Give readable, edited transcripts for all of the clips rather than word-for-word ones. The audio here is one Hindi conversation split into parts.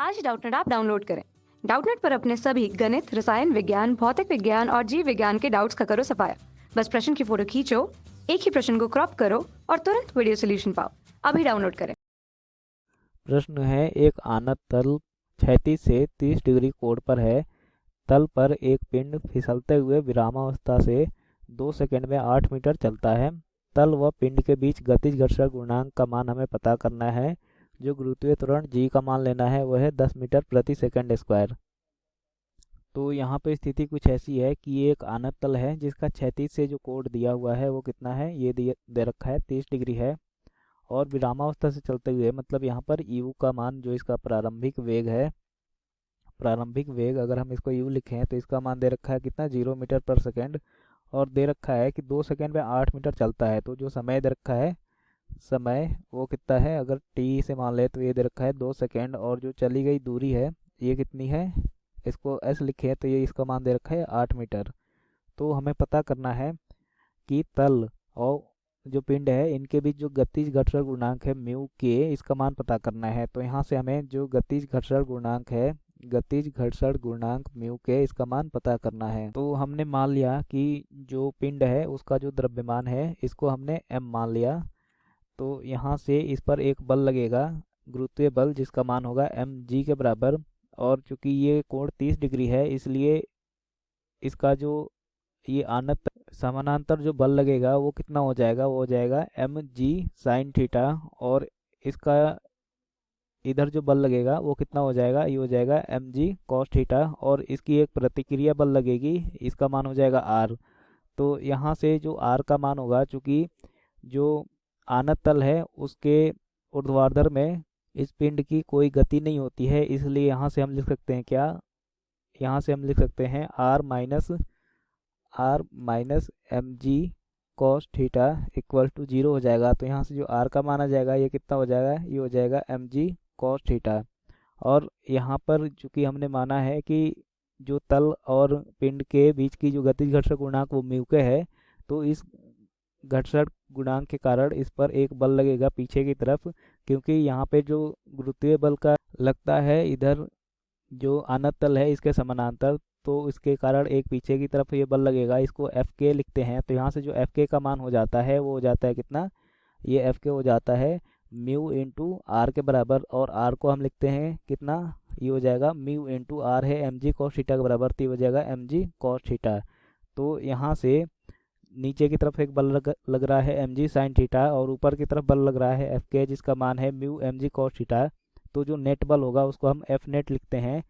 आज डाउटनेट ऐप डाउनलोड करें। डाउटनेट पर अपने सभी गणित, रसायन विज्ञान, भौतिक विज्ञान और जीव विज्ञान के डाउट्स का करो सफाया। बस प्रश्न की फोटो खींचो, एक ही प्रश्न को क्रॉप करो और तुरंत वीडियो सोल्यूशन पाओ। अभी डाउनलोड करें। प्रश्न है, एक आनत तल क्षैतिज से 30 डिग्री कोण पर है। तल पर एक पिंड फिसलते हुए विरामावस्था से 2 सेकंड में 8 मीटर चलता है। तल व पिंड के बीच गतिज घर्षण गुणांक का मान हमें पता करना है। जो गुरुत्वीय त्वरण जी का मान लेना है वह है 10 मीटर प्रति सेकंड स्क्वायर। तो यहाँ पे स्थिति कुछ ऐसी है कि ये एक आनत तल है जिसका क्षैतिज से जो कोण दिया हुआ है वो कितना है, ये दे रखा है 30 डिग्री है। और विरामावस्था से चलते हुए मतलब यहाँ पर यू का मान जो इसका प्रारंभिक वेग है, प्रारंभिक वेग अगर हम इसको यू लिखें तो इसका मान दे रखा है कितना, 0 मीटर पर सेकंड। और दे रखा है कि 2 सेकंड में 8 मीटर चलता है। तो जो समय दे रखा है, समय वो कितना है, अगर टी से मान ले तो ये दे रखा है 2 सेकंड। और जो चली गई दूरी है ये कितनी है, इसको एस लिखे तो ये इसका मान दे रखा है 8 मीटर। तो हमें पता करना है कि तल और जो पिंड है इनके बीच जो गतिज घर्षण गुणांक है म्यू के, इसका मान पता करना है। तो यहाँ से हमें जो गतिज घर्षण गुणांक है, गतिज घर्षण गुणांक म्यू के, इसका मान पता करना है। तो हमने मान लिया कि जो पिंड है उसका जो द्रव्यमान है इसको हमने m मान लिया। तो यहाँ से इस पर एक बल लगेगा, गुरुत्वीय बल, जिसका मान होगा mg के बराबर। और चूंकि ये कोण 30 डिग्री है इसलिए इसका जो ये आनत समानांतर जो बल लगेगा वो कितना हो जाएगा, वो हो जाएगा mg साइन थीटा। और इसका इधर जो बल लगेगा वो कितना हो जाएगा, ये हो जाएगा mg cos थीटा। और इसकी एक प्रतिक्रिया बल लगेगी, इसका मान हो जाएगा r। तो यहाँ से जो r का मान होगा, चूंकि जो आनत तल है उसके ऊर्ध्वाधर में इस पिंड की कोई गति नहीं होती है, इसलिए यहाँ से हम लिख सकते हैं क्या, यहाँ से हम लिख सकते हैं R minus M G cos theta equal to 0 हो जाएगा। तो यहाँ से जो आर का माना जाएगा ये कितना हो जाएगा, ये हो जाएगा एम जी कॉस थीटा। और यहाँ पर चूंकि हमने माना है कि जो तल और पिंड के बीच की जो गतिज घर्षण गुणांक वो म्यू के है, तो इस घर्षण गुणांक के कारण इस पर एक बल लगेगा पीछे की तरफ, क्योंकि यहाँ पे जो गुरुत्वीय बल का लगता है इधर जो आनत तल है इसके समानांतर, तो इसके कारण एक पीछे की तरफ ये बल लगेगा, इसको एफ के लिखते हैं। तो यहाँ से जो एफ के का मान हो जाता है वो हो जाता है कितना, ये एफ के हो जाता है म्यू इंटू आर के बराबर। और आर को हम लिखते हैं कितना, ये हो जाएगा म्यू इंटू आर है एम जी कॉस थीटा के बराबर, तो ये हो जाएगा एम जी कॉस थीटा। तो यहाँ से नीचे की तरफ एक बल लग रहा है एम जी साइन थीटा और ऊपर की तरफ बल लग रहा है एफ के जिसका मान है mu M G cos theta. तो जो नेट बल होगा उसको हम एफ नेट लिखते हैं।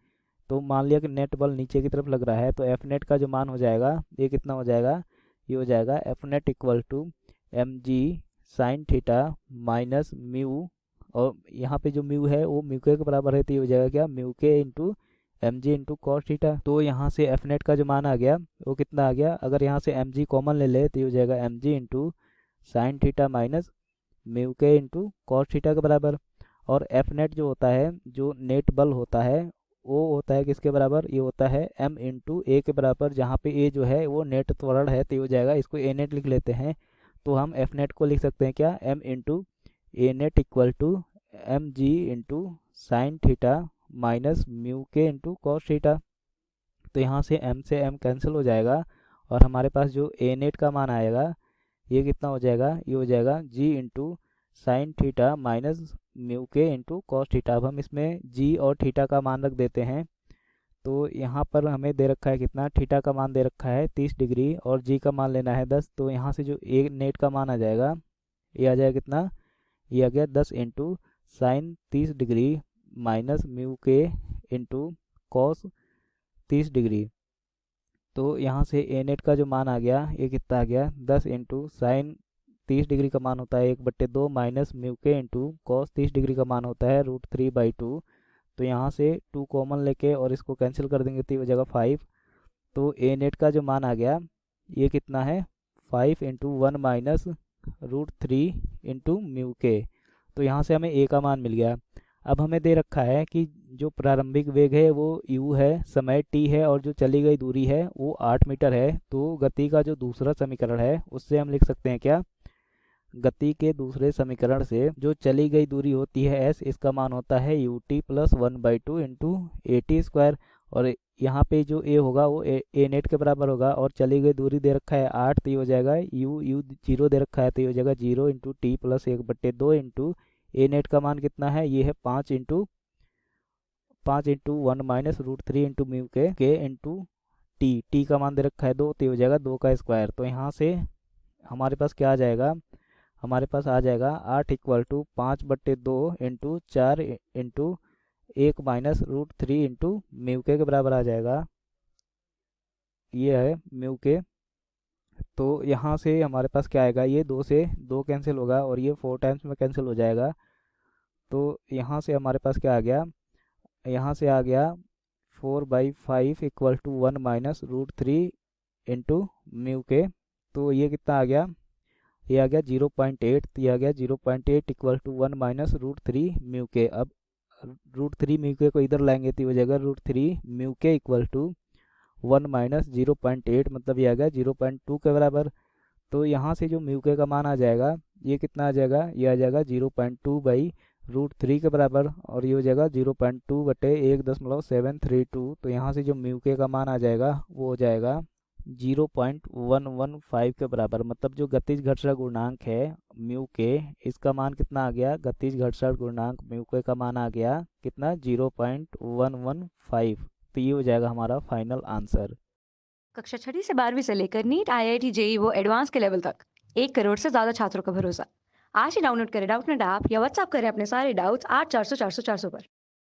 तो मान लिया कि नेट बल नीचे की तरफ लग रहा है, तो एफ नेट का जो मान हो जाएगा ये कितना हो जाएगा, ये हो जाएगा F net equal to M G sine theta minus mu, और यहाँ पे जो म्यू है वो म्यू के बराबर है, तो ये हो जाएगा क्या, म्यू के into M G into cos theta. तो यहाँ से एफ नेट का जो मान आ गया वो कितना आ गया, अगर यहाँ से एम जी कॉमन ले ले तो ये हो जाएगा M G into sine theta minus mu के इंटू कॉस थीटा के बराबर। और एफ नेट जो होता है, जो नेट बल होता है वो होता है किसके बराबर, ये होता है m इंटू ए के बराबर, जहाँ पे ए जो है वो नेट त्वरण है, तो ये हो जाएगा, इसको ए नेट लिख लेते हैं। तो हम एफ नेट को लिख सकते हैं क्या, m into A net equal to M G into sine theta minus mu के इंटू कॉस थीटा। तो यहाँ से m से m कैंसिल हो जाएगा और हमारे पास जो ए नेट का मान आएगा ये कितना हो जाएगा, ये हो जाएगा g into sine theta minus mu के इंटू कॉस थीटा। अब हम इसमें g और थीटा का मान रख देते हैं। तो यहाँ पर हमें दे रखा है कितना, थीटा का मान दे रखा है 30 डिग्री और g का मान लेना है 10। तो यहाँ से जो ए नेट का मान आ जाएगा ये आ जाएगा कितना, ये आ गया 10 into sine 30 degree minus mu के इंटू कॉस 30 डिग्री। तो यहाँ से ए नेट का जो मान आ गया ये कितना आ गया, 10 इंटू साइन 30 डिग्री का मान होता है 1/2 माइनस म्यू के इंटू कॉस 30 डिग्री का मान होता है √3/2। तो यहाँ से 2 कॉमन लेके और इसको कैंसिल कर देंगे तो ये हो जाएगा 5। तो ए नेट का जो मान आ गया ये कितना है, 5 इंटू 1 माइनस √3 इंटू म्यू के। तो यहाँ से हमें ए का मान मिल गया। अब हमें दे रखा है कि जो प्रारंभिक वेग है वो u है, समय t है और जो चली गई दूरी है वो 8 मीटर है। तो गति का जो दूसरा समीकरण है उससे हम लिख सकते हैं क्या, गति के दूसरे समीकरण से जो चली गई दूरी होती है s, इसका मान होता है ut प्लस 1/2 इंटू at²। और यहाँ पे जो a होगा वो a नेट के बराबर होगा, और चली गई दूरी दे रखा है 8, तो ये हो जाएगा u 0 दे रखा है, तो ये हो जाएगा 0 into T plus 1/2 into a net का मान कितना है, ये है 5 इंटू 1 माइनस √3 इंटू म्यू के इंटू टी का मान दे रखा है 2, तो ये हो जाएगा 2 का स्क्वायर। तो यहाँ से हमारे पास क्या आ जाएगा, हमारे पास आ जाएगा 8 equal to 5/2 into 4 into 1 minus √3 into mu के बराबर आ जाएगा। ये है म्यू के। तो यहाँ से हमारे पास क्या आएगा, ये 2 से 2 कैंसिल होगा और ये 4 टाइम्स में कैंसिल हो जाएगा। तो यहाँ से हमारे पास क्या आ गया, यहाँ से आ गया 4/5 equal to 1 minus √3 into mu के। तो ये कितना आ गया, ये आ गया 0.8, तो ये आ गया 0.8 इक्वल टू 1 माइनस √3 म्यू के। अब √3 म्यू के को इधर लाएंगे तो ये हो जाएगा √3 म्यू के इक्वल टू 1 माइनस 0.8, मतलब ये आ गया 0.2 के बराबर। तो यहाँ से जो म्यू के का मान आ जाएगा, ये कितना आ जाएगा, ये आ जाएगा 0.2/√3 के बराबर, और ये हो जाएगा 0.2/1.732। तो यहाँ से जो म्यू के का मान आ जाएगा वो हो जाएगा 0.115 के बराबर। मतलब जो गतिज घर्षण गुणांक है म्यू के, इसका मान कितना आ गया, गतिज घर्षण गुणांक म्यू के का मान आ गया कितना, 0.115। तो ये हो जाएगा हमारा फाइनल आंसर। कक्षा 6ठी से 12वीं से लेकर नीट, IIT, JEE वो एडवांस के लेवल तक 1 करोड़ से ज्यादा छात्रों का भरोसा। आज ही डाउनलोड करें डाउटनेट ऐप या व्हाट्सएप करें अपने सारे डाउट्स 8400 400 400 पर।